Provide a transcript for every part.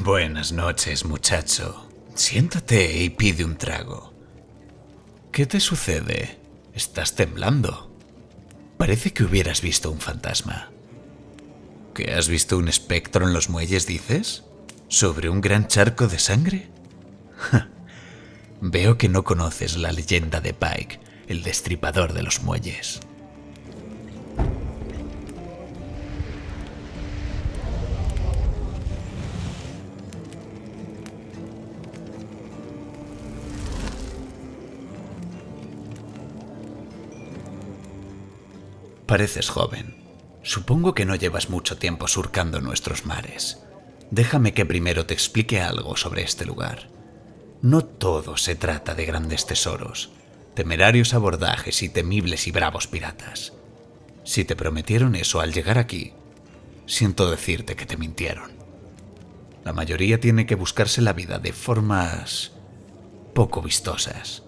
Buenas noches, muchacho. Siéntate y pide un trago. ¿Qué te sucede? Estás temblando. Parece que hubieras visto un fantasma. ¿Que has visto un espectro en los muelles, dices? ¿Sobre un gran charco de sangre? Veo que no conoces la leyenda de Pike, el destripador de los muelles. Pareces joven. Supongo que no llevas mucho tiempo surcando nuestros mares. Déjame que primero te explique algo sobre este lugar. No todo se trata de grandes tesoros, temerarios abordajes y temibles y bravos piratas. Si te prometieron eso al llegar aquí, siento decirte que te mintieron. La mayoría tiene que buscarse la vida de formas poco vistosas.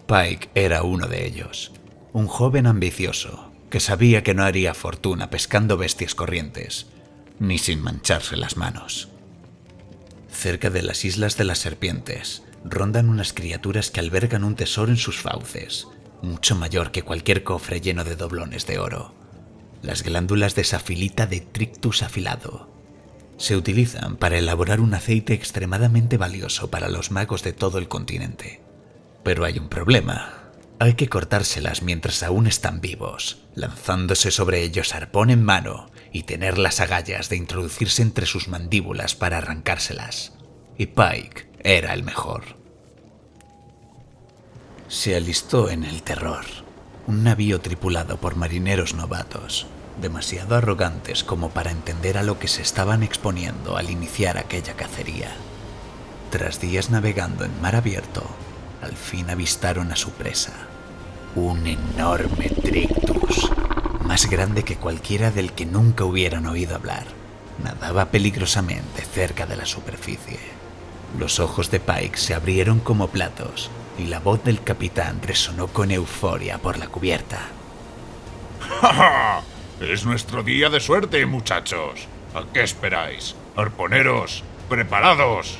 Pike era uno de ellos. Un joven ambicioso que sabía que no haría fortuna pescando bestias corrientes, ni sin mancharse las manos. Cerca de las Islas de las Serpientes rondan unas criaturas que albergan un tesoro en sus fauces, mucho mayor que cualquier cofre lleno de doblones de oro. Las glándulas de safilita de Trictus afilado. Se utilizan para elaborar un aceite extremadamente valioso para los magos de todo el continente. Pero hay un problema. Hay que cortárselas mientras aún están vivos, lanzándose sobre ellos arpón en mano y tener las agallas de introducirse entre sus mandíbulas para arrancárselas. Y Pike era el mejor. Se alistó en el Terror, un navío tripulado por marineros novatos, demasiado arrogantes como para entender a lo que se estaban exponiendo al iniciar aquella cacería. Tras días navegando en mar abierto, al fin avistaron a su presa, un enorme Trictus, más grande que cualquiera del que nunca hubieran oído hablar. Nadaba peligrosamente cerca de la superficie. Los ojos de Pike se abrieron como platos y la voz del capitán resonó con euforia por la cubierta. ¡Ja, ja! Es nuestro día de suerte, muchachos. ¿A qué esperáis? Arponeros, preparados.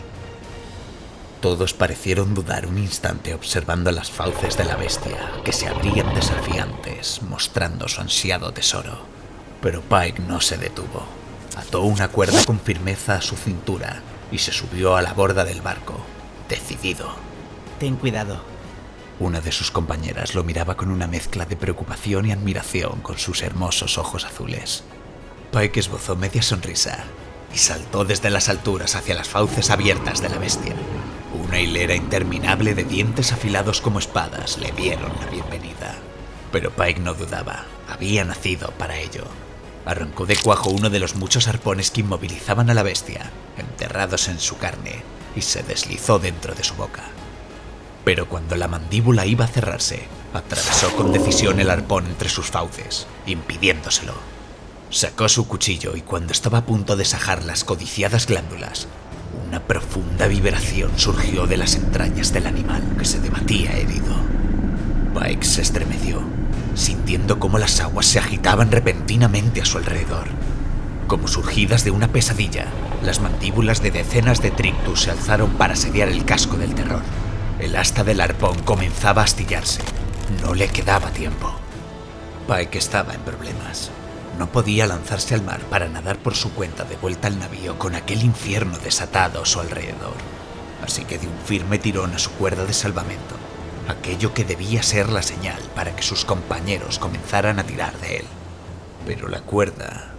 Todos parecieron dudar un instante observando las fauces de la bestia, que se abrían desafiantes, mostrando su ansiado tesoro. Pero Pike no se detuvo. Ató una cuerda con firmeza a su cintura y se subió a la borda del barco, decidido. Ten cuidado. Una de sus compañeras lo miraba con una mezcla de preocupación y admiración con sus hermosos ojos azules. Pike esbozó media sonrisa y saltó desde las alturas hacia las fauces abiertas de la bestia. Una hilera interminable de dientes afilados como espadas le dieron la bienvenida. Pero Pike no dudaba, había nacido para ello. Arrancó de cuajo uno de los muchos arpones que inmovilizaban a la bestia, enterrados en su carne, y se deslizó dentro de su boca. Pero cuando la mandíbula iba a cerrarse, atravesó con decisión el arpón entre sus fauces, impidiéndoselo. Sacó su cuchillo y cuando estaba a punto de sajar las codiciadas glándulas, una profunda vibración surgió de las entrañas del animal que se debatía herido. Pike se estremeció, sintiendo cómo las aguas se agitaban repentinamente a su alrededor. Como surgidas de una pesadilla, las mandíbulas de decenas de Trictus se alzaron para asediar el casco del terror. El asta del arpón comenzaba a astillarse. No le quedaba tiempo. Pike estaba en problemas. No podía lanzarse al mar para nadar por su cuenta de vuelta al navío con aquel infierno desatado a su alrededor. Así que dio un firme tirón a su cuerda de salvamento, aquello que debía ser la señal para que sus compañeros comenzaran a tirar de él. Pero la cuerda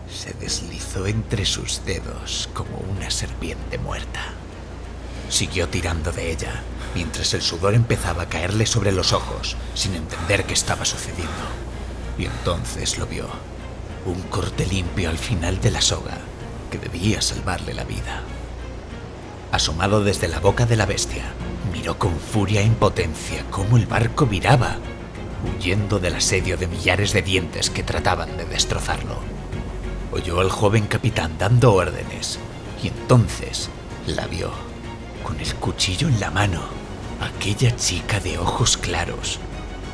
se deslizó entre sus dedos como una serpiente muerta. Siguió tirando de ella, mientras el sudor empezaba a caerle sobre los ojos, sin entender qué estaba sucediendo. Y entonces lo vio. Un corte limpio al final de la soga, que debía salvarle la vida. Asomado desde la boca de la bestia, miró con furia e impotencia cómo el barco viraba, huyendo del asedio de millares de dientes que trataban de destrozarlo. Oyó al joven capitán dando órdenes, y entonces la vio, con el cuchillo en la mano. Aquella chica de ojos claros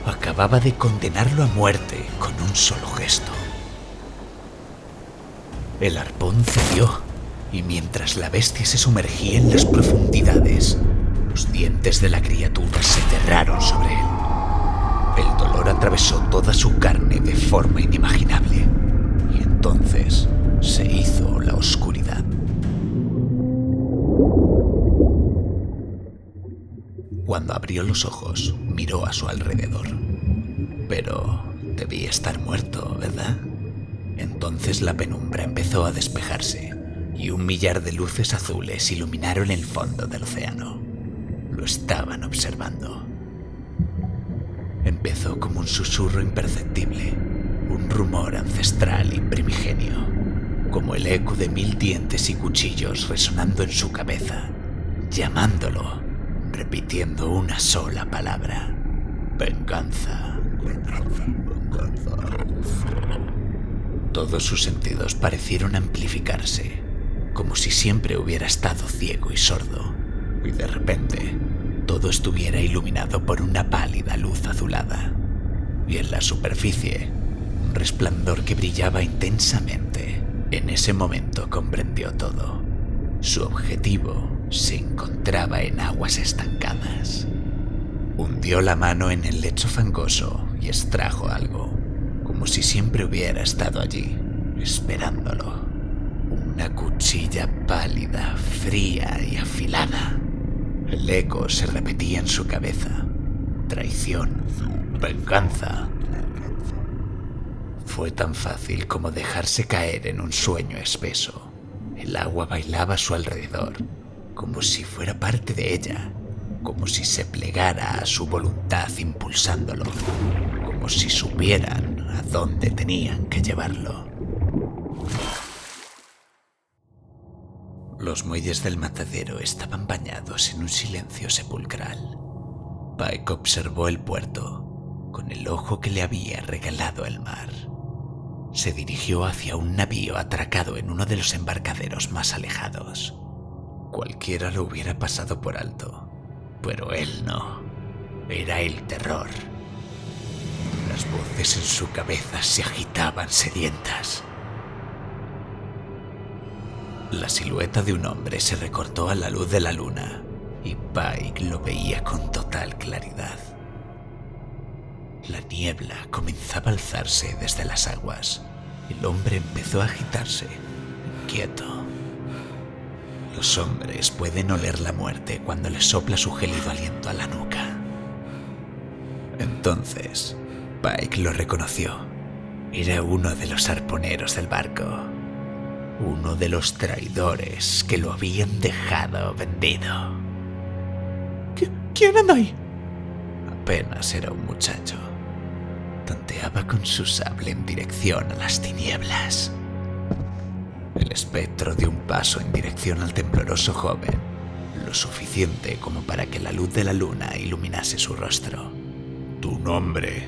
acababa de condenarlo a muerte con un solo gesto. El arpón cedió y mientras la bestia se sumergía en las profundidades, los dientes de la criatura se cerraron sobre él. El dolor atravesó toda su carne de forma inimaginable, y entonces se hizo la oscuridad. Cuando abrió los ojos, miró a su alrededor. Pero debía estar muerto, ¿verdad? Entonces la penumbra empezó a despejarse y un millar de luces azules iluminaron el fondo del océano. Lo estaban observando. Empezó como un susurro imperceptible, un rumor ancestral y primigenio, como el eco de 1000 dientes y cuchillos resonando en su cabeza, llamándolo, repitiendo una sola palabra: venganza, venganza, venganza. Todos sus sentidos parecieron amplificarse, como si siempre hubiera estado ciego y sordo, y de repente todo estuviera iluminado por una pálida luz azulada, y en la superficie un resplandor que brillaba intensamente. En ese momento comprendió todo. Su objetivo se encontraba en aguas estancadas. Hundió la mano en el lecho fangoso y extrajo algo, como si siempre hubiera estado allí, esperándolo. Una cuchilla pálida, fría y afilada. El eco se repetía en su cabeza. Traición, venganza. Fue tan fácil como dejarse caer en un sueño espeso. El agua bailaba a su alrededor, como si fuera parte de ella, como si se plegara a su voluntad impulsándolo, como si supieran a dónde tenían que llevarlo. Los muelles del matadero estaban bañados en un silencio sepulcral. Pike observó el puerto con el ojo que le había regalado el mar. Se dirigió hacia un navío atracado en uno de los embarcaderos más alejados. Cualquiera lo hubiera pasado por alto, pero él no. Era el terror. Las voces en su cabeza se agitaban sedientas. La silueta de un hombre se recortó a la luz de la luna y Pike lo veía con total claridad. La niebla comenzaba a alzarse desde las aguas. El hombre empezó a agitarse, inquieto. Los hombres pueden oler la muerte cuando les sopla su gélido aliento a la nuca. Entonces, Pike lo reconoció. Era uno de los arponeros del barco. Uno de los traidores que lo habían dejado vendido. ¿Quién anda ahí? Apenas era un muchacho. Tanteaba con su sable en dirección a las tinieblas. El espectro dio un paso en dirección al tembloroso joven, lo suficiente como para que la luz de la luna iluminase su rostro. ¿Tu nombre?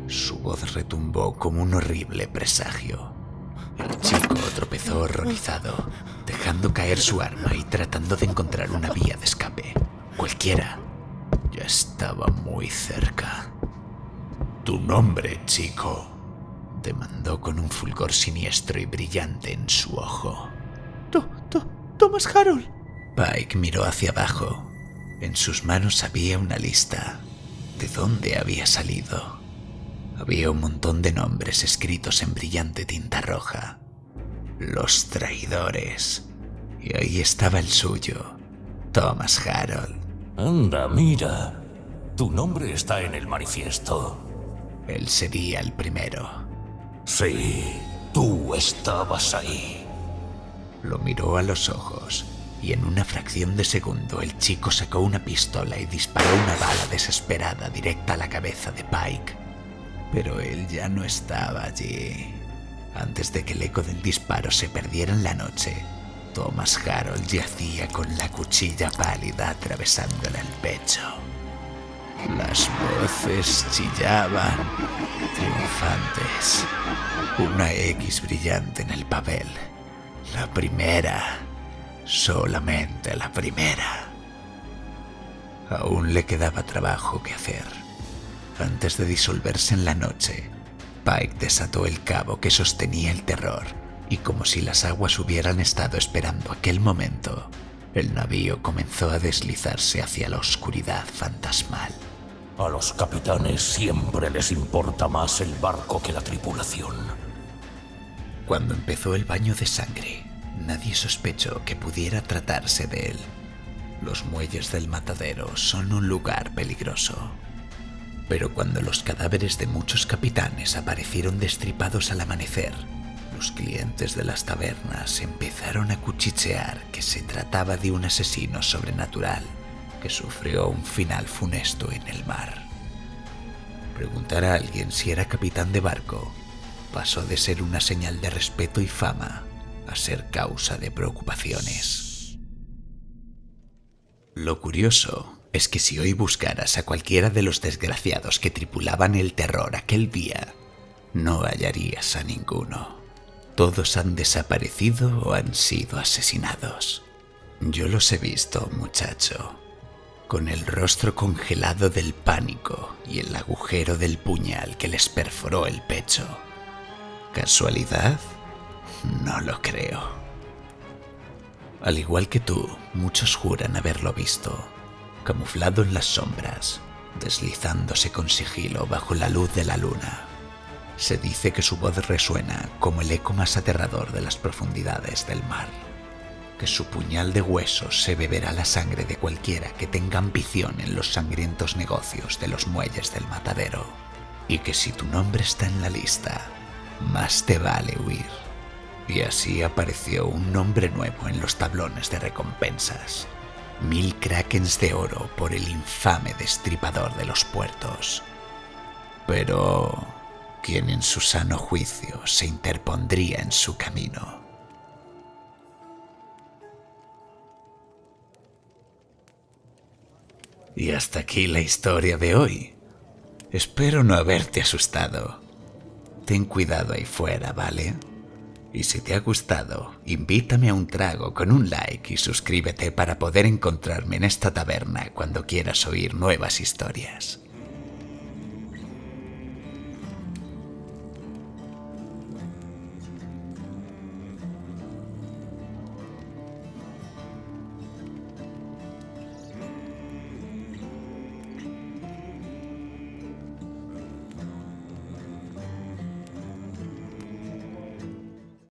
Su voz retumbó como un horrible presagio. El chico tropezó horrorizado, dejando caer su arma y tratando de encontrar una vía de escape. Cualquiera. Ya estaba muy cerca. ¿Tu nombre, chico? Demandó con un fulgor siniestro y brillante en su ojo. Thomas Harold. Pike miró hacia abajo. En sus manos había una lista. ¿De dónde había salido? Había un montón de nombres escritos en brillante tinta roja. Los traidores. Y ahí estaba el suyo, Thomas Harold. Anda, mira. Tu nombre está en el manifiesto. Él sería el primero. Sí, tú estabas ahí. Lo miró a los ojos y en una fracción de segundo el chico sacó una pistola y disparó una bala desesperada directa a la cabeza de Pike. Pero él ya no estaba allí. Antes de que el eco del disparo se perdiera en la noche, Thomas Harold yacía con la cuchilla pálida atravesándole el pecho. Las voces chillaban, triunfantes. Una X brillante en el papel. La primera. Solamente la primera. Aún le quedaba trabajo que hacer. Antes de disolverse en la noche, Pike desató el cabo que sostenía el terror y como si las aguas hubieran estado esperando aquel momento, el navío comenzó a deslizarse hacia la oscuridad fantasmal. A los capitanes siempre les importa más el barco que la tripulación. Cuando empezó el baño de sangre, nadie sospechó que pudiera tratarse de él. Los muelles del matadero son un lugar peligroso. Pero cuando los cadáveres de muchos capitanes aparecieron destripados al amanecer, los clientes de las tabernas empezaron a cuchichear que se trataba de un asesino sobrenatural que sufrió un final funesto en el mar. Preguntar a alguien si era capitán de barco pasó de ser una señal de respeto y fama a ser causa de preocupaciones. Lo curioso es que si hoy buscaras a cualquiera de los desgraciados que tripulaban el Terror aquel día, no hallarías a ninguno. Todos han desaparecido o han sido asesinados. Yo los he visto, muchacho, con el rostro congelado del pánico y el agujero del puñal que les perforó el pecho. ¿Casualidad? No lo creo. Al igual que tú, muchos juran haberlo visto, camuflado en las sombras, deslizándose con sigilo bajo la luz de la luna. Se dice que su voz resuena como el eco más aterrador de las profundidades del mar, que su puñal de huesos se beberá la sangre de cualquiera que tenga ambición en los sangrientos negocios de los muelles del matadero, y que si tu nombre está en la lista, más te vale huir. Y así apareció un nombre nuevo en los tablones de recompensas: 1000 krakens de oro por el infame destripador de los puertos. Pero ¿quién en su sano juicio se interpondría en su camino? Y hasta aquí la historia de hoy. Espero no haberte asustado. Ten cuidado ahí fuera, ¿vale? Y si te ha gustado, invítame a un trago con un like y suscríbete para poder encontrarme en esta taberna cuando quieras oír nuevas historias.